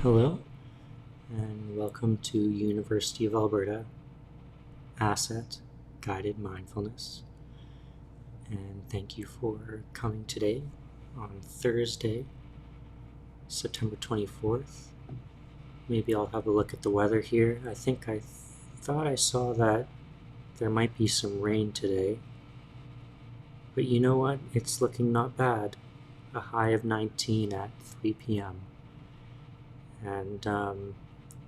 Hello, and welcome to University of Alberta Asset Guided Mindfulness. And thank you for coming today on Thursday, September 24th. Maybe I'll have a look at the weather here. I thought I saw that there might be some rain today. But you know what? It's looking not bad. A high of 19 at 3 p.m. And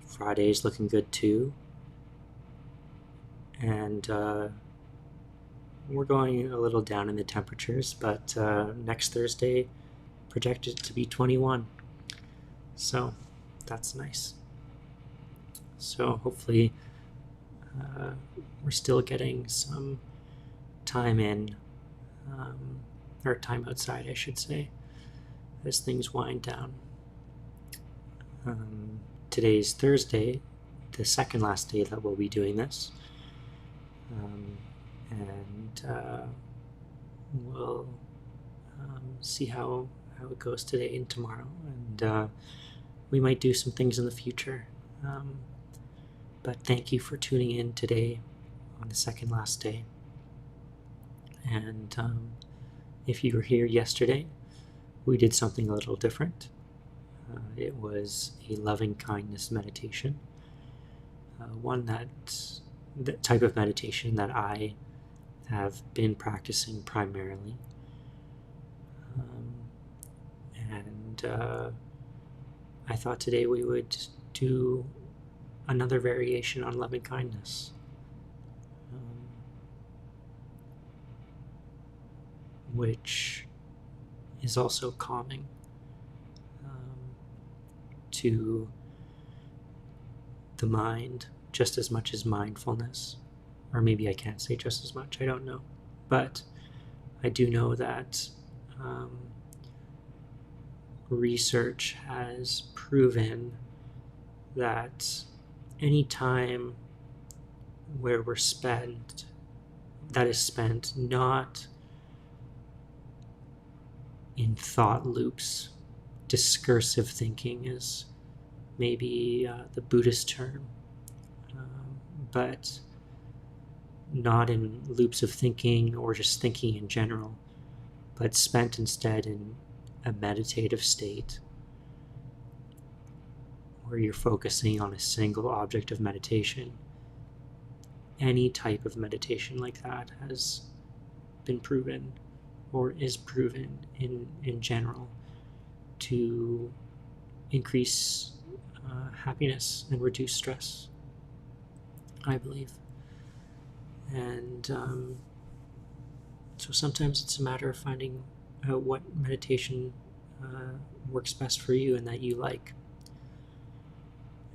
Friday's looking good too. And we're going a little down in the temperatures, but next Thursday projected to be 21. So that's nice. So hopefully we're still getting some time in, or time outside, I should say, as things wind down. Today's Thursday, the second last day that we'll be doing this, and we'll see how it goes today and tomorrow, and we might do some things in the future, but thank you for tuning in today on the second last day. And if you were here yesterday, we did something a little different. It was a loving-kindness meditation, the type of meditation that I have been practicing primarily. And I thought today we would do another variation on loving-kindness, which is also calming to the mind just as much as mindfulness. Or maybe I can't say just as much, I don't know. But I do know that research has proven that any time where that is spent not in thought loops. Discursive thinking is maybe the Buddhist term, but not in loops of thinking or just thinking in general, but spent instead in a meditative state where you're focusing on a single object of meditation. Any type of meditation like that has been proven or is proven in general to increase happiness and reduce stress, I believe. And so sometimes it's a matter of finding out what meditation works best for you and that you like.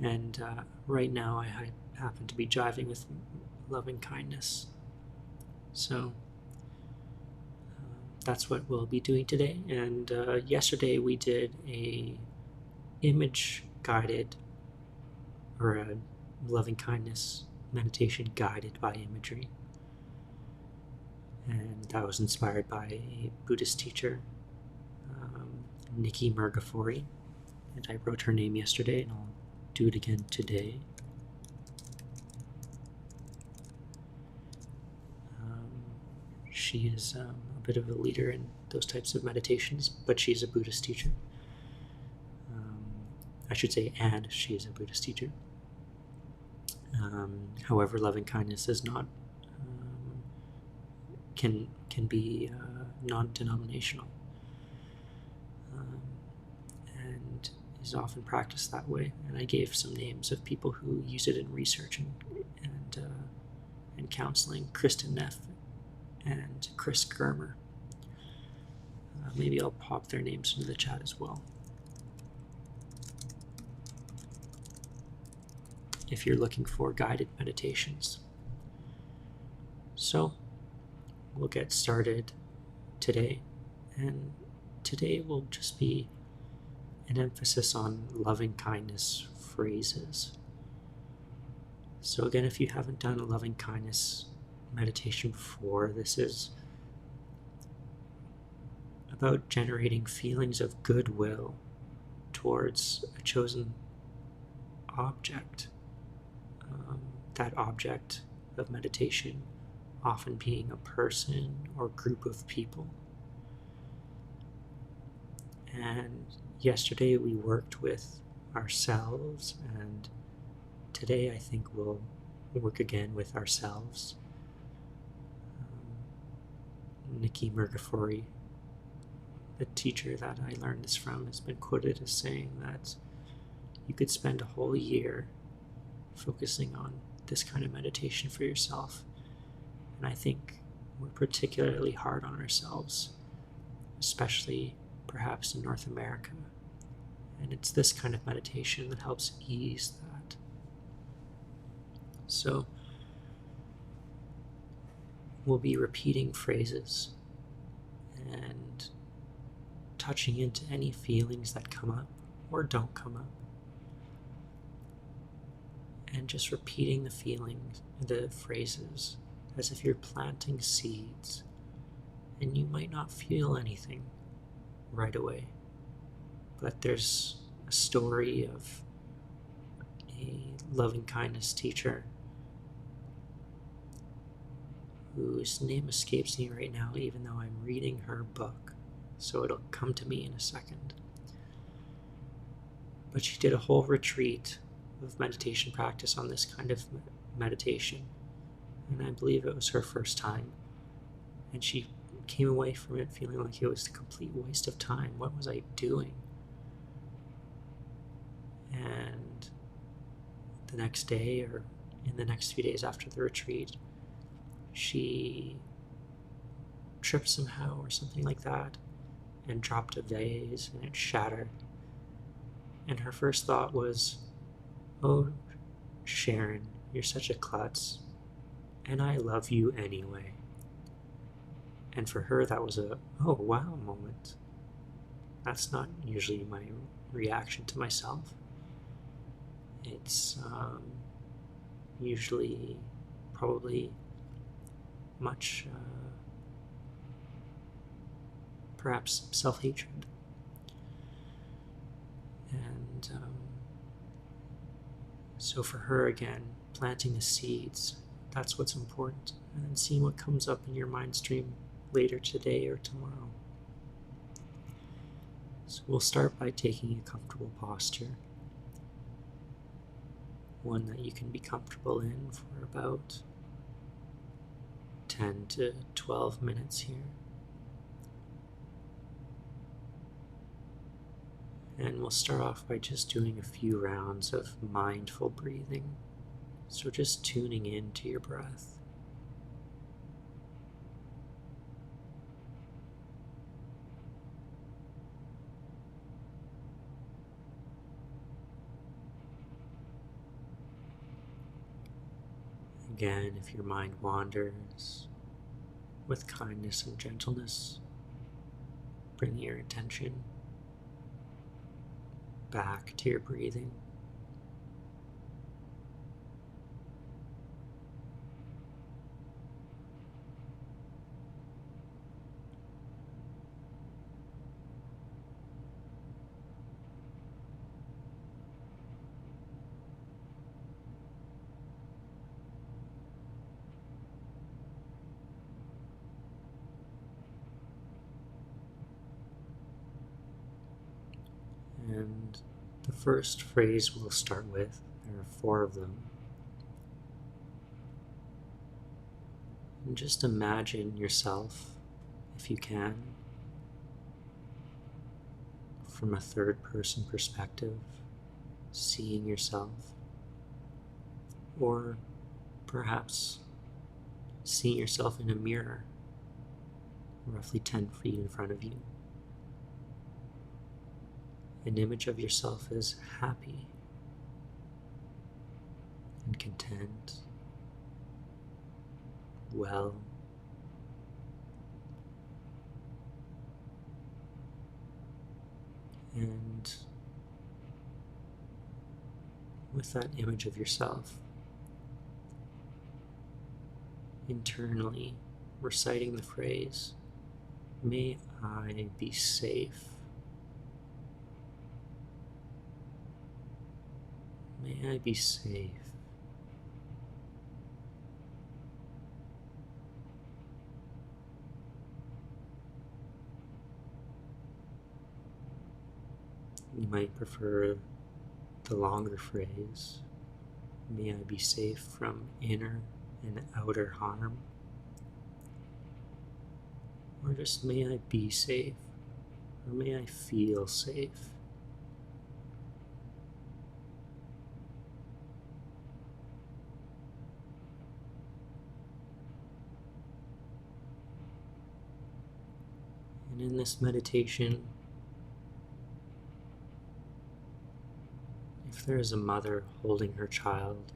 And right now I happen to be jiving with loving kindness. So that's what we'll be doing today. And yesterday we did a image guided, or a loving kindness meditation guided by imagery. And that was inspired by a Buddhist teacher, Nikki Murgafori. And I wrote her name yesterday, and I'll do it again today. She is a bit of a leader in those types of meditations, but she's a Buddhist teacher. I should say, and she is a Buddhist teacher. However, loving kindness is not, can be non-denominational, and is often practiced that way. And I gave some names of people who use it in research and counseling: Kristen Neff and Chris Germer. Maybe I'll pop their names into the chat as well, if you're looking for guided meditations. So we'll get started today, and today will just be an emphasis on loving kindness phrases. So again, if you haven't done a loving kindness meditation before, this is about generating feelings of goodwill towards a chosen object, that object of meditation often being a person or group of people. And yesterday we worked with ourselves, and today I think we'll work again with ourselves. Nikki Murgafori, the teacher that I learned this from, has been quoted as saying that you could spend a whole year focusing on this kind of meditation for yourself. And I think we're particularly hard on ourselves, especially perhaps in North America. And it's this kind of meditation that helps ease that. So we'll be repeating phrases and touching into any feelings that come up or don't come up. And just repeating the feelings, the phrases, as if you're planting seeds. And you might not feel anything right away, but there's a story of a loving-kindness teacher whose name escapes me right now, even though I'm reading her book, so it'll come to me in a second. But she did a whole retreat of meditation practice on this kind of meditation, and I believe it was her first time, and she came away from it feeling like it was a complete waste of time. What was I doing? And the next day, or in the next few days after the retreat, she tripped somehow or something like that and dropped a vase and it shattered. And her first thought was, "Oh, Sharon, you're such a klutz, and I love you anyway." And for her, that was a, "Oh, wow" moment. That's not usually my reaction to myself. It's usually probably much, perhaps self-hatred. And so for her, again, planting the seeds, that's what's important. And then seeing what comes up in your mind stream later today or tomorrow. So we'll start by taking a comfortable posture, one that you can be comfortable in for about 10 to 12 minutes here. And we'll start off by just doing a few rounds of mindful breathing. So just tuning into your breath. Again, if your mind wanders, with kindness and gentleness, bring your attention back to your breathing. And the first phrase we'll start with, there are 4 of them. And just imagine yourself, if you can, from a third-person perspective, seeing yourself, or perhaps seeing yourself in a mirror roughly 10 feet in front of you. An image of yourself as happy and content, well, and with that image of yourself, internally reciting the phrase, "May I be safe. May I be safe. You might prefer the longer phrase, may I be safe from inner and outer harm, or just may I be safe, or may I feel safe. And in this meditation, if there is a mother holding her child,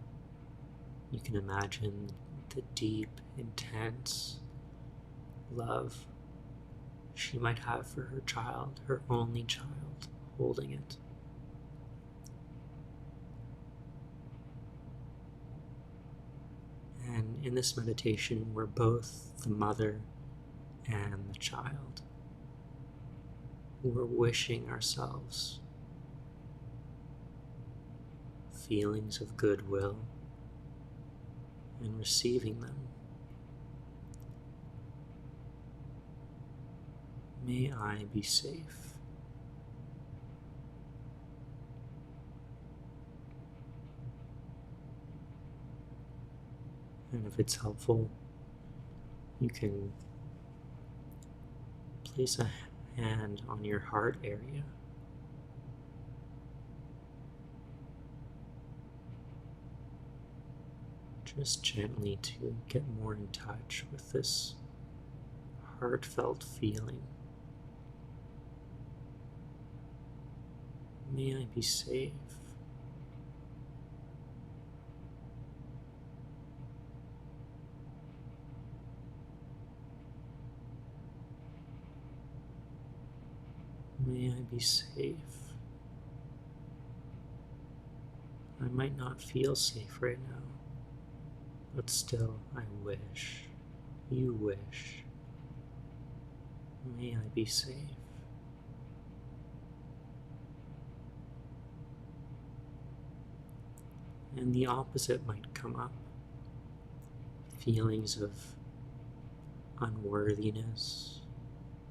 you can imagine the deep, intense love she might have for her child, her only child, holding it. And in this meditation, we're both the mother and the child. We're wishing ourselves feelings of goodwill and receiving them. May I be safe. And if it's helpful, you can place a hand on your heart area. Just gently to get more in touch with this heartfelt feeling. May I be safe. May I be safe. I might not feel safe right now, but still I wish, you wish, may I be safe. And the opposite might come up. Feelings of unworthiness,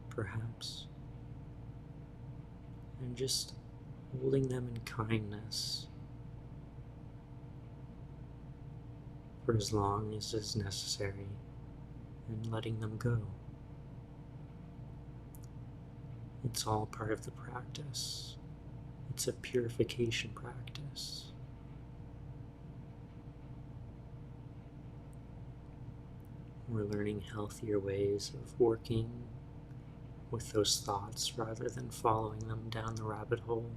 perhaps. And just holding them in kindness for as long as is necessary and letting them go. It's all part of the practice. It's a purification practice. We're learning healthier ways of working with those thoughts rather than following them down the rabbit hole.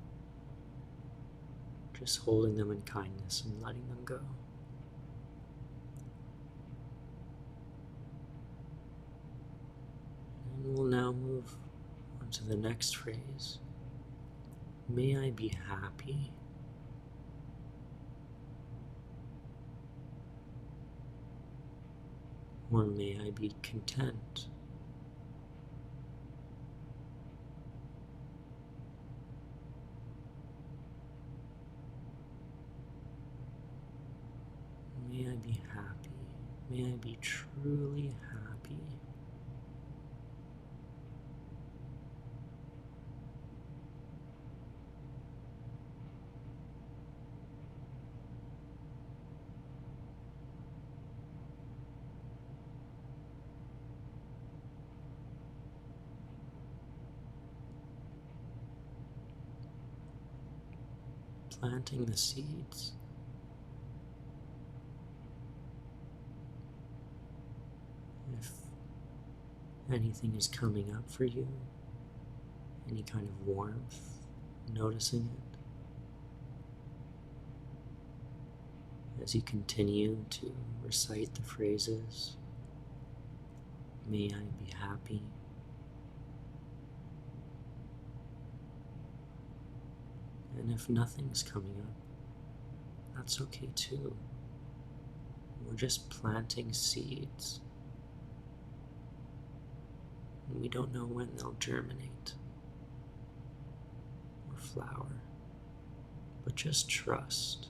Just holding them in kindness and letting them go. And we'll now move on to the next phrase. May I be happy. Or may I be content. May I be happy. May I be truly happy. Planting the seeds. If anything is coming up for you, any kind of warmth, noticing it. As you continue to recite the phrases, may I be happy. And if nothing's coming up, that's okay too. We're just planting seeds. And we don't know when they'll germinate or flower. But just trust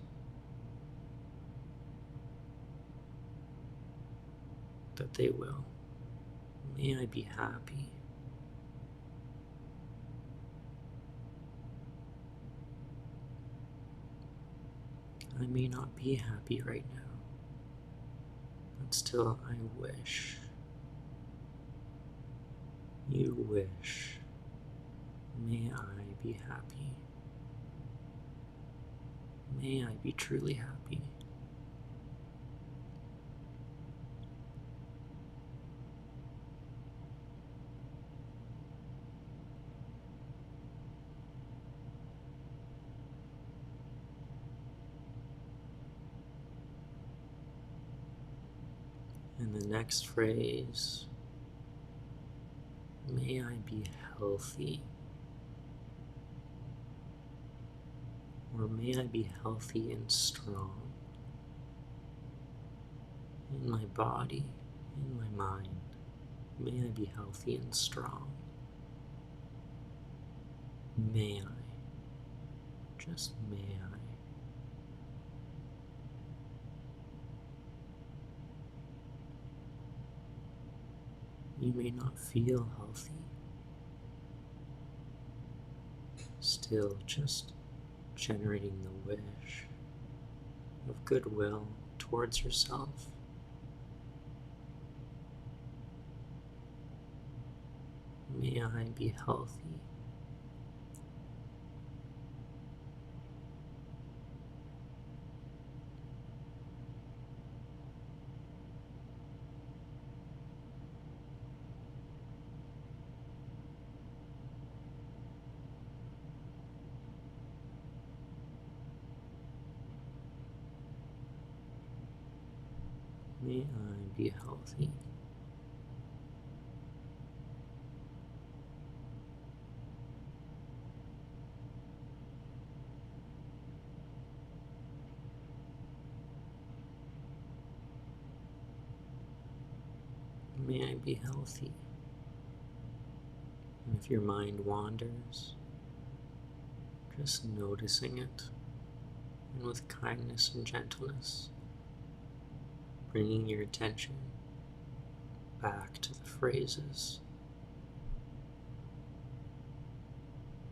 that they will. May I be happy. I may not be happy right now, but still I wish. You wish. May I be happy. May I be truly happy. And the next phrase, may I be healthy. Or may I be healthy and strong in my body, in my mind. May I be healthy and strong. May I, just may I. You may not feel healthy. Still, just generating the wish of goodwill towards yourself. May I be healthy. May I be healthy. May I be healthy. And if your mind wanders, just noticing it, and with kindness and gentleness, bringing your attention back to the phrases.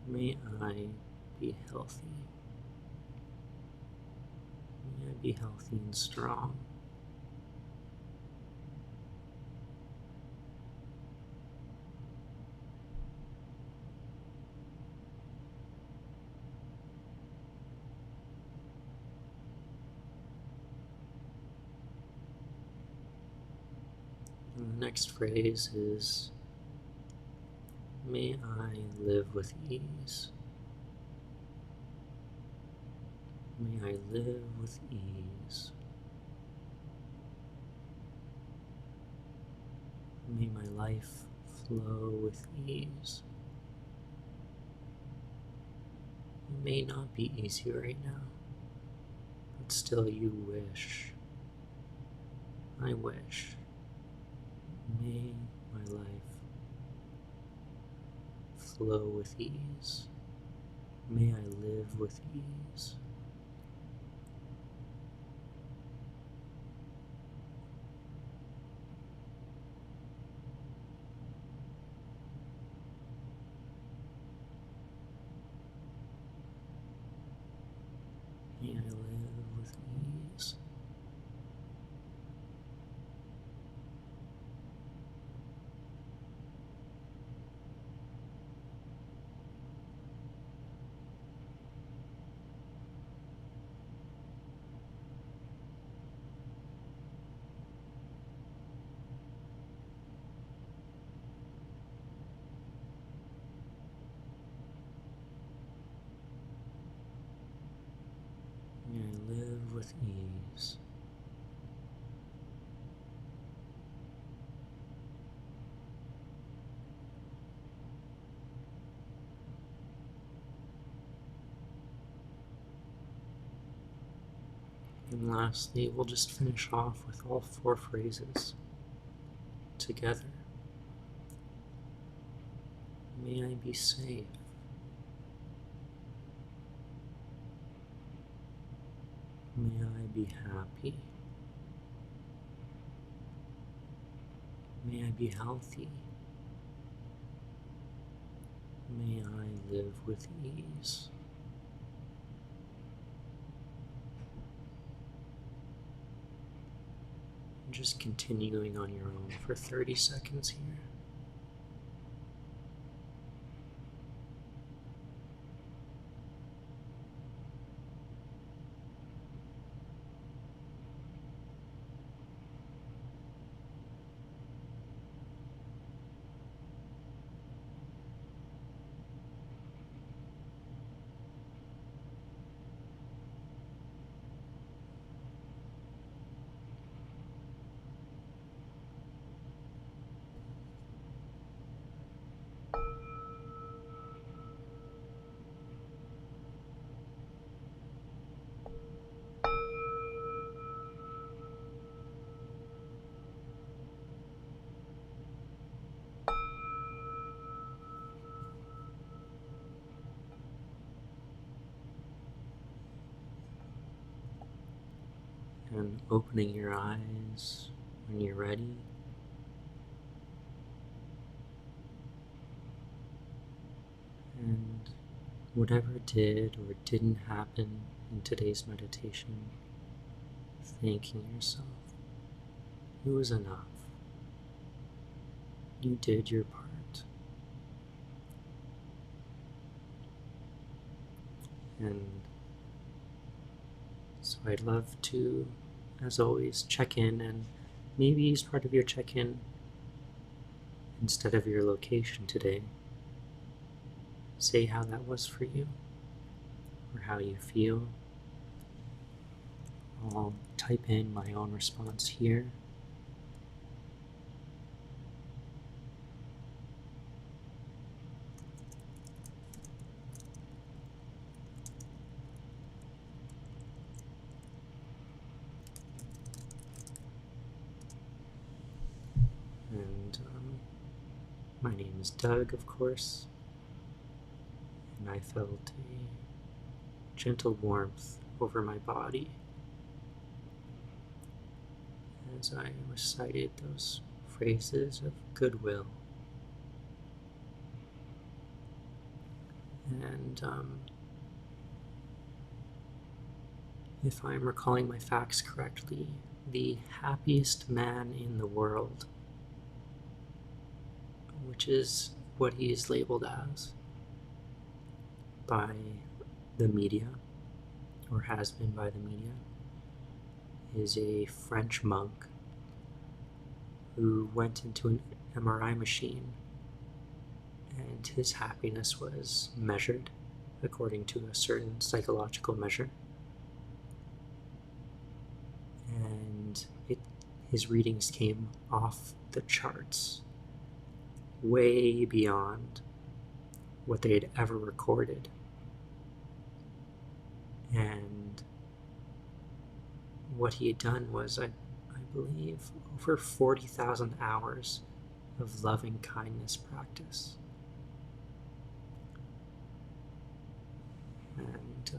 May I be healthy. May I be healthy and strong. And the next phrase is, may I live with ease. May I live with ease. May my life flow with ease. It may not be easy right now, but still you wish. I wish. May my life flow with ease. May I live with ease. May I live with ease. May I live with ease. And lastly, we'll just finish off with all 4 phrases together. May I be safe. May I be happy. May I be healthy. May I live with ease. And just continuing on your own for 30 seconds here. And opening your eyes when you're ready. And whatever did or didn't happen in today's meditation, thanking yourself. It was enough. You did your part. And so I'd love to, as always, check in, and maybe as part of your check-in, instead of your location today, say how that was for you, or how you feel. I'll type in my own response here. And my name is Doug, of course, and I felt a gentle warmth over my body as I recited those phrases of goodwill. And if I'm recalling my facts correctly, the happiest man in the world, which is what he is labeled as by the media, or has been by the media, is a French monk who went into an MRI machine, and his happiness was measured according to a certain psychological measure. And his readings came off the charts, way beyond what they had ever recorded. And what he had done was, I believe, over 40,000 hours of loving kindness practice. And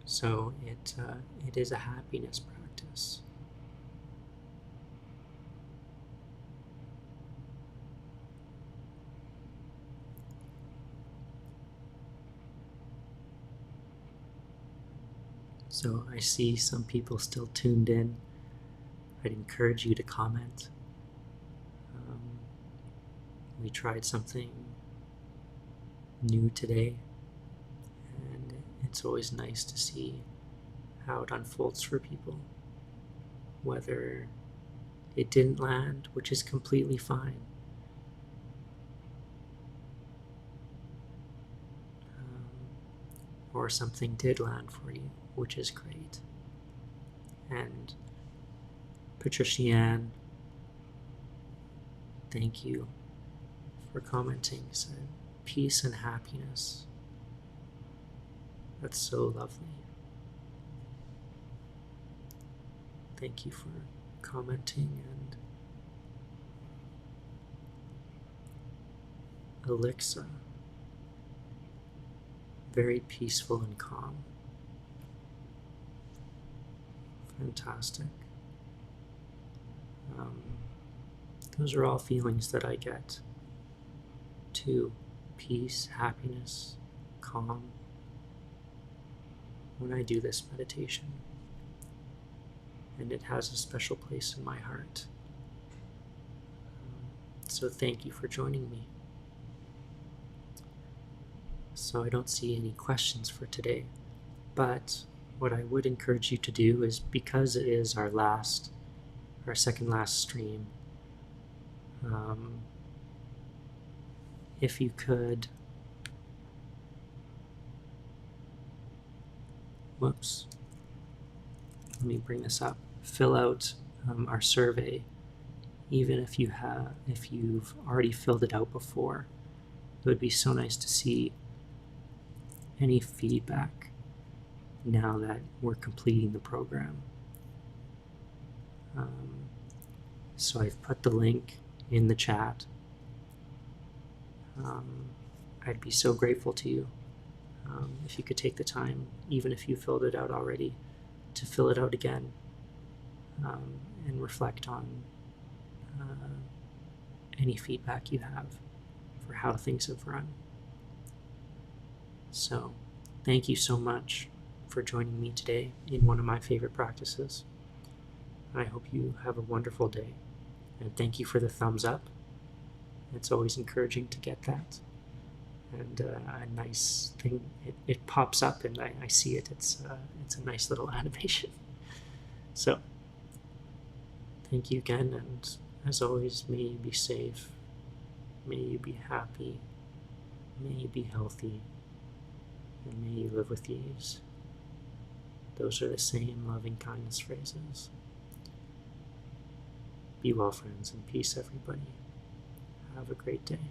so it is a happiness practice. So I see some people still tuned in. I'd encourage you to comment. We tried something new today, and it's always nice to see how it unfolds for people. Whether it didn't land, which is completely fine. Or something did land for you, which is great. And Patricia Ann, thank you for commenting. Said peace and happiness. That's so lovely. Thank you for commenting. And Alexa, very peaceful and calm. Fantastic. Um, those are all feelings that I get too. Peace, happiness, calm, when I do this meditation. And it has a special place in my heart. So thank you for joining me. So I don't see any questions for today, but what I would encourage you to do is, because it is our second last stream, if you could, let me bring this up, fill out our survey, even if you've already filled it out before. It would be so nice to see any feedback now that we're completing the program. So I've put the link in the chat. I'd be so grateful to you if you could take the time, even if you filled it out already, to fill it out again and reflect on any feedback you have for how things have run. So, thank you so much for joining me today in one of my favorite practices. I hope you have a wonderful day, and thank you for the thumbs up. It's always encouraging to get that. And a nice thing, it pops up and I see it. It's a nice little animation. So, thank you again, and as always, may you be safe, may you be happy, may you be healthy, and may you live with ease. Those are the same loving kindness phrases. Be well, friends, and peace, everybody. Have a great day.